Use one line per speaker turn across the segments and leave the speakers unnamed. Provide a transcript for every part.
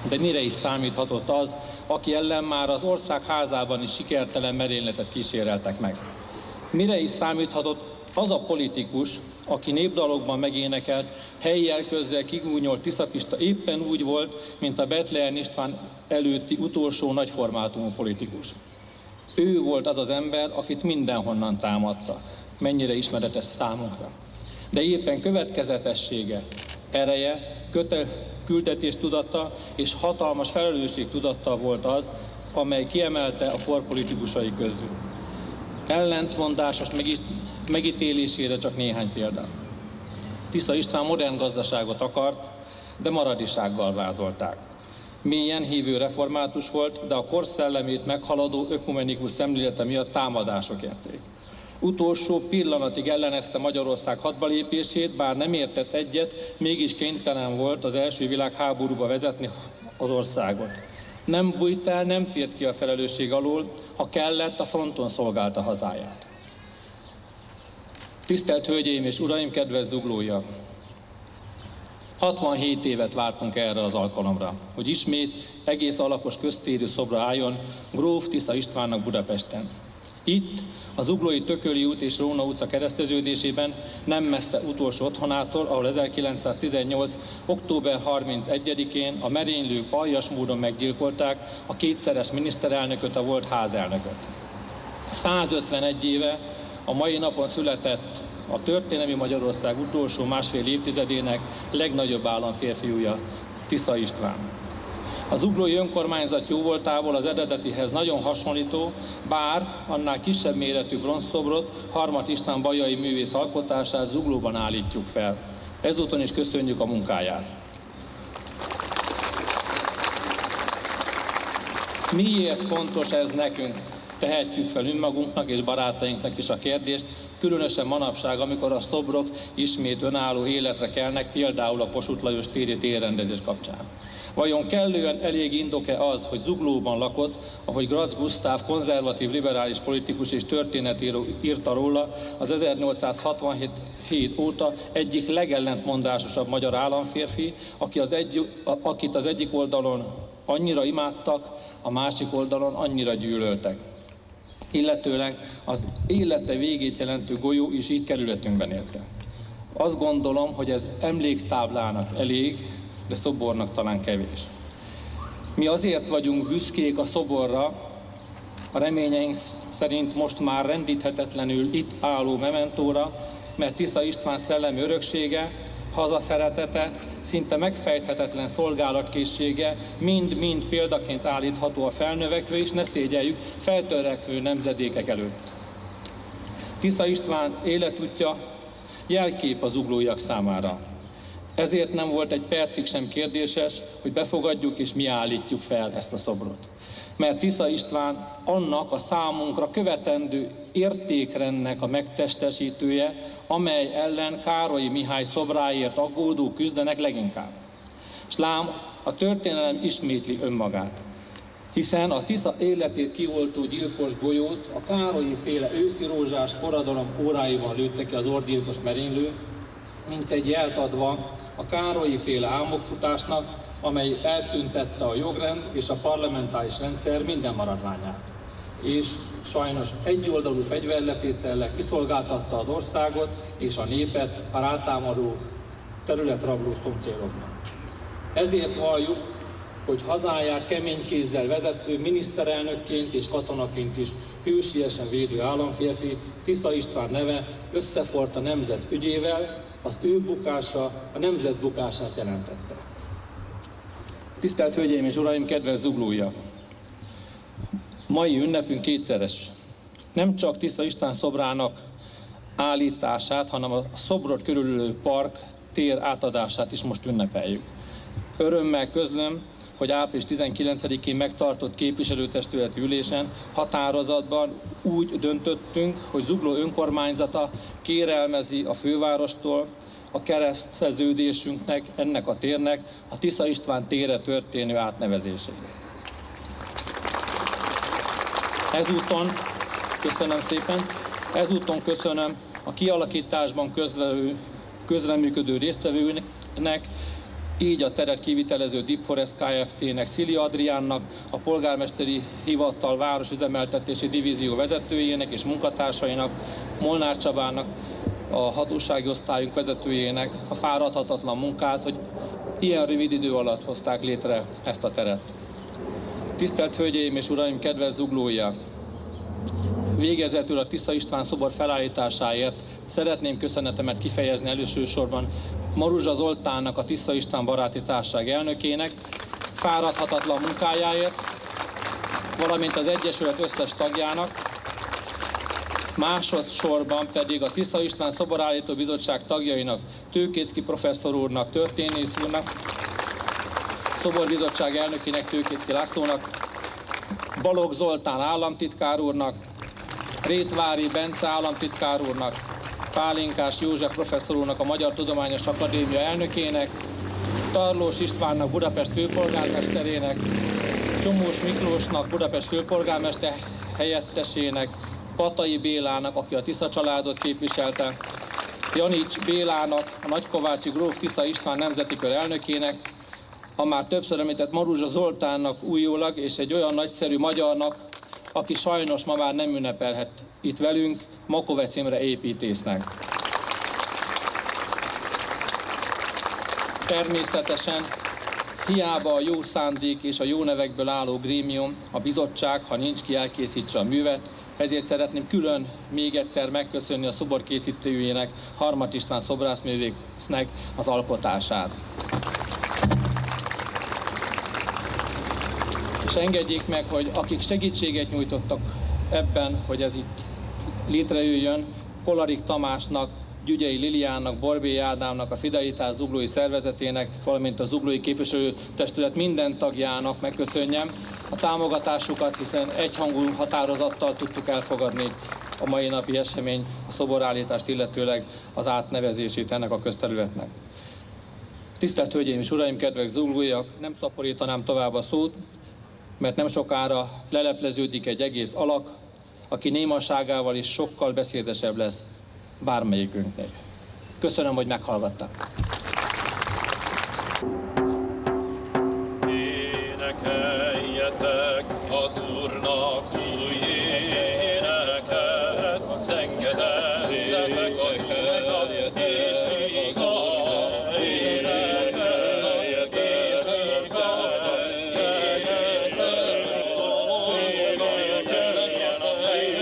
De mire is számíthatott az, aki ellen már az ország házában is sikertelen merényletet kíséreltek meg? Mire is számíthatott az a politikus, aki népdalokban megénekelt, helyjel közzel kigúnyolt Tiszapista éppen úgy volt, mint a Bethlen István előtti utolsó nagyformátumú politikus. Ő volt az az ember, akit mindenhonnan támadtak. Mennyire ismeretes számunkra. De éppen következetessége, ereje, küldetéstudata és hatalmas felelősségtudattal volt az, amely kiemelte a kor politikusai közül. Ellentmondásos megítélésére csak néhány példa. Tisza István modern gazdaságot akart, de maradisággal vádolták. Mélyen hívő református volt, de a kor szellemét meghaladó ökumenikus szemlélete miatt támadások érték. Utolsó pillanatig ellenezte Magyarország hadbalépését, bár nem értett egyet, mégis kénytelen volt az első világháborúba vezetni az országot. Nem bújt el, nem tért ki a felelősség alól, ha kellett, a fronton szolgálta hazáját. Tisztelt Hölgyeim és Uraim, kedves zuglóiak! 67 évet vártunk erre az alkalomra, hogy ismét egész alakos köztérű szobra álljon gróf Tisza Istvánnak Budapesten. Itt, a Zuglói Tököli út és Róna utca kereszteződésében, nem messze utolsó otthonától, ahol 1918. október 31-én a merénylők aljas módon meggyilkolták a kétszeres miniszterelnököt, a volt házelnököt. 151 éve a mai napon született a történelmi Magyarország utolsó másfél évtizedének legnagyobb államférfiúja, Tisza István. A zuglói önkormányzat jóvoltából az eredetihez nagyon hasonlító, bár annál kisebb méretű bronzszobrot, Harmat István bajai művész alkotását Zuglóban állítjuk fel. Ezúton is köszönjük a munkáját. Miért fontos ez nekünk? Tehetjük fel önmagunknak és barátainknak is a kérdést, különösen manapság, amikor a szobrok ismét önálló életre kelnek, például a Kossuth Lajos téri térrendezés kapcsán. Vajon kellően elég indok-e az, hogy Zuglóban lakott, ahogy Gratz Gusztáv konzervatív liberális politikus és történetíró írta róla, az 1867 óta egyik legellentmondásosabb magyar államférfi, akit az egyik oldalon annyira imádtak, a másik oldalon annyira gyűlöltek. Illetőleg az élete végét jelentő golyó is így kerületünkben élte. Azt gondolom, hogy ez emléktáblának elég, de szobornak talán kevés. Mi azért vagyunk büszkék a szoborra, a reményeink szerint most már rendíthetetlenül itt álló mementóra, mert Tisza István szellemi öröksége, hazaszeretete, szinte megfejthetetlen szolgálatkészsége mind-mind példaként állítható a felnövekvő és ne szégyeljük feltörekvő nemzedékek előtt. Tisza István életútja jelkép az zuglóiak számára. Ezért nem volt egy percig sem kérdéses, hogy befogadjuk és mi állítjuk fel ezt a szobrot. Mert Tisza István annak a számunkra követendő értékrendnek a megtestesítője, amely ellen Károlyi Mihály szobráért aggódók küzdenek leginkább. S lám, a történelem ismétli önmagát. Hiszen a Tisza életét kioltó gyilkos golyót a Károlyi-féle őszi rózsás forradalom óráiban lőtte ki az orrgyilkos merénylő, mint egy jelt adva a Károlyi-féle álmokfutásnak, amely eltüntette a jogrend és a parlamentáris rendszer minden maradványát. És sajnos egyoldalú fegyverletétellel kiszolgáltatta az országot és a népet a rátámadó területrabló szomszédoknak. Ezért valljuk, hogy hazáját kemény kézzel vezető miniszterelnökként és katonaként is hősiesen védő államférfi Tisza István neve összeforrt a nemzet ügyével, az ő bukása a nemzet bukását jelentette. Tisztelt Hölgyeim és Uraim, kedves zuglóiak! Mai ünnepünk kétszeres. Nem csak Tisza István szobrának állítását, hanem a szobrot körülölő park tér átadását is most ünnepeljük. Örömmel közlöm, hogy április 19-én megtartott képviselőtestületi ülésen határozatban úgy döntöttünk, hogy Zugló önkormányzata kérelmezi a fővárostól a kereszteződésünknek, ennek a térnek a Tisza István térre történő átnevezését. Ezúton köszönöm a kialakításban közreműködő résztvevőnek, Így a teret kivitelező Deep Forest Kft-nek, Szili Adriánnak, a polgármesteri hivatal városüzemeltetési divízió vezetőjének és munkatársainak, Molnár Csabának, a hatósági osztályunk vezetőjének a fáradhatatlan munkát, hogy ilyen rövid idő alatt hozták létre ezt a teret. Tisztelt Hölgyeim és Uraim, kedves zuglóiak! Végezetül a Tiszta István szobor felállításáért szeretném köszönetemet kifejezni elsősorban Maruzsa Zoltánnak, a Tiszta István Baráti Társaság elnökének fáradhatatlan munkájáért, valamint az Egyesület összes tagjának, másodszorban pedig a Tiszta István Szoborállító Bizottság tagjainak, Tőkécki professzor úrnak, történész úrnak, Szoborbizottság elnökének, Tőkécki Lászlónak, Balogh Zoltán államtitkár úrnak, Rétvári Bence államtitkár úrnak, Pálinkás József professzor úrnak, a Magyar Tudományos Akadémia elnökének, Tarlós Istvánnak, Budapest főpolgármesterének, Csomós Miklósnak, Budapest főpolgármester helyettesének, Patai Bélának, aki a Tisza családot képviselte, Janics Bélának, a Nagykovácsi gróf Tisza István nemzeti kör elnökének, a már többször említett Maruzsa Zoltánnak újólag, és egy olyan nagyszerű magyarnak, aki sajnos ma már nem ünnepelhet itt velünk, Makovec Imre építésznek. Természetesen hiába a jó szándék és a jó nevekből álló grémium, a bizottság, ha nincs ki, elkészítse a művet, ezért szeretném külön még egyszer megköszönni a szobor készítőjének, Harmat István szobrászművésznek az alkotását. És engedjék meg, hogy akik segítséget nyújtottak ebben, hogy ez itt létrejöjjön, Kolarik Tamásnak, Gyügyei Liliánnak, Borbély Ádámnak, a Fidelitás zuglói szervezetének, valamint a zuglói képviselőtestület minden tagjának megköszönjem a támogatásukat, hiszen egyhangú határozattal tudtuk elfogadni a mai napi esemény, a szoborállítást, illetőleg az átnevezését ennek a közterületnek. Tisztelt Hölgyeim és Uraim, kedves zuglóiak, nem szaporítanám tovább a szót, mert nem sokára lelepleződik egy egész alak, aki némaságával is sokkal beszédesebb lesz bármelyikünknél. Köszönöm, hogy meghallgattak.
Énekeljetek az Úrnak új éneket, zengedezzetek az Úrnak, és igaz énekeljetek, és igaz, és egész föld, szóljon a teljes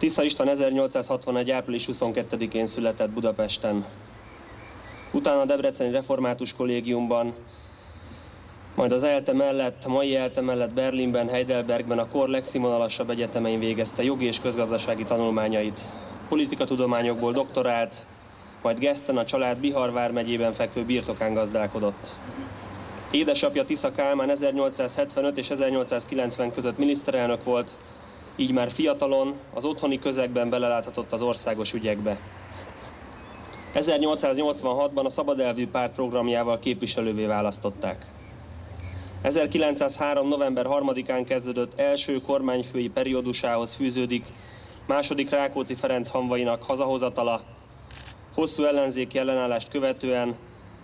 Tisza István 1861. április 22-én született Budapesten. Utána a Debreceni Református Kollégiumban, majd az ELTE mellett, a mai ELTE mellett Berlinben, Heidelbergben, a kor legszínvonalasabb egyetemein végezte jogi és közgazdasági tanulmányait. Politikatudományokból doktorált, majd Geszten a család Bihar vármegyében fekvő birtokán gazdálkodott. Édesapja Tisza Kálmán 1875 és 1890 között miniszterelnök volt, így már fiatalon az otthoni közegben beleláthatott az országos ügyekbe. 1886-ban a Szabadelvű Párt programjával képviselővé választották. 1903. november 3-án kezdődött első kormányfői periódusához fűződik második Rákóczi Ferenc hamvainak hazahozatala, hosszú ellenzéki ellenállást követően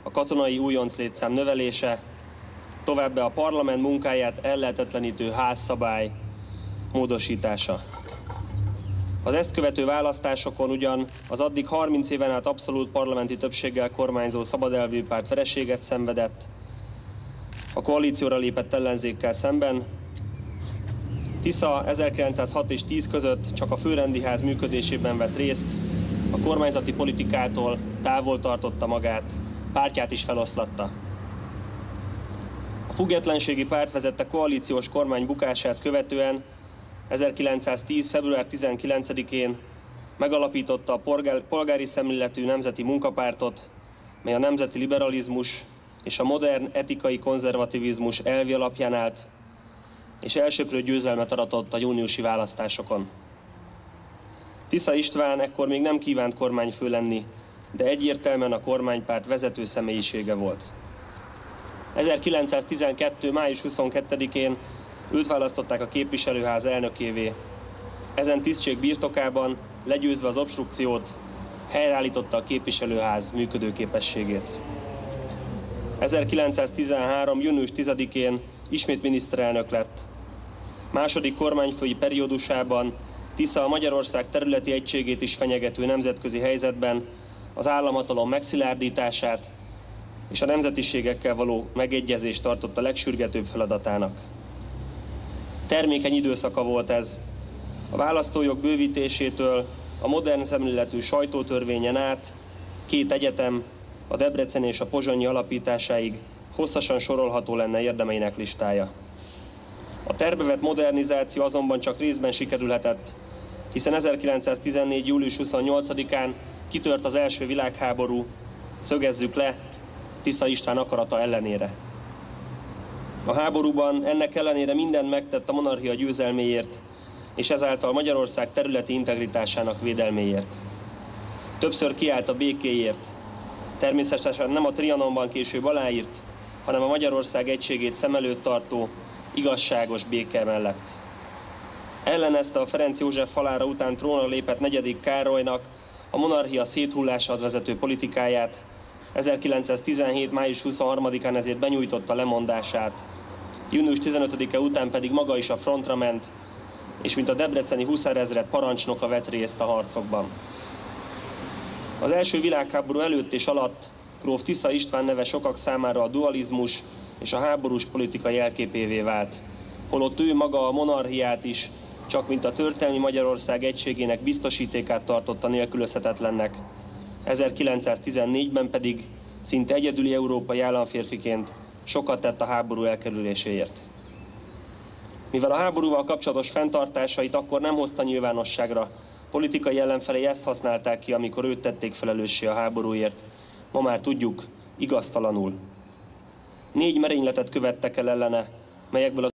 a katonai újonclétszám növelése, továbbá a parlament munkáját ellehetetlenítő házszabály módosítása. Az ezt követő választásokon ugyan az addig 30 éven át abszolút parlamenti többséggel kormányzó Szabadelvű Párt vereséget szenvedett, a koalícióra lépett ellenzékkel szemben. Tisza 1906 és 10 között csak a főrendiház működésében vett részt, a kormányzati politikától távol tartotta magát, pártját is feloszlatta. A Függetlenségi Párt vezette koalíciós kormány bukását követően 1910. február 19-én megalapította a polgári szemléletű Nemzeti Munkapártot, mely a nemzeti liberalizmus és a modern etikai konzervativizmus elvi alapján állt, és elsöprő győzelmet aratott a júniusi választásokon. Tisza István ekkor még nem kívánt kormányfő lenni, de egyértelműen a kormánypárt vezető személyisége volt. 1912. május 22-én őt választották a képviselőház elnökévé. Ezen tisztség birtokában, legyőzve az obstrukciót, helyreállította a képviselőház működőképességét. 1913. június 10-én ismét miniszterelnök lett. Második kormányfői periódusában Tisza a Magyarország területi egységét is fenyegető nemzetközi helyzetben az államhatalom megszilárdítását és a nemzetiségekkel való megegyezést tartotta legsürgetőbb feladatának. Termékeny időszaka volt ez. A választójog bővítésétől a modern szemléletű sajtótörvényen át, 2 egyetem, a debreceni és a pozsonyi alapításáig hosszasan sorolható lenne érdemeinek listája. A tervbe vett modernizáció azonban csak részben sikerülhetett, hiszen 1914. július 28-án kitört az első világháború, szögezzük le, Tisza István akarata ellenére. A háborúban ennek ellenére mindent megtett a monarchia győzelméért, és ezáltal Magyarország területi integritásának védelméért. Többször kiállt a békéért, természetesen nem a Trianonban később aláírt, hanem a Magyarország egységét szem előtt tartó, igazságos béke mellett. Ellenezte a Ferenc József halála után trónra lépett 4. Károlynak a monarchia széthullásához vezető politikáját, 1917. május 23-án ezért benyújtotta lemondását. Június 15-e után pedig maga is a frontra ment, és mint a debreceni huszárezred parancsnoka vett részt a harcokban. Az első világháború előtt és alatt gróf Tisza István neve sokak számára a dualizmus és a háborús politika jelképévé vált, holott ő maga a monarchiát is csak mint a történelmi Magyarország egységének biztosítékát tartotta nélkülözhetetlennek. 1914-ben pedig szinte egyedüli európai államférfiként sokat tett a háború elkerüléséért. Mivel a háborúval kapcsolatos fenntartásait akkor nem hozta nyilvánosságra, politikai ellenfelei ezt használták ki, amikor őt tették felelőssé a háborúért. Ma már tudjuk, igaztalanul. 4 merényletet követtek el ellene, melyekből az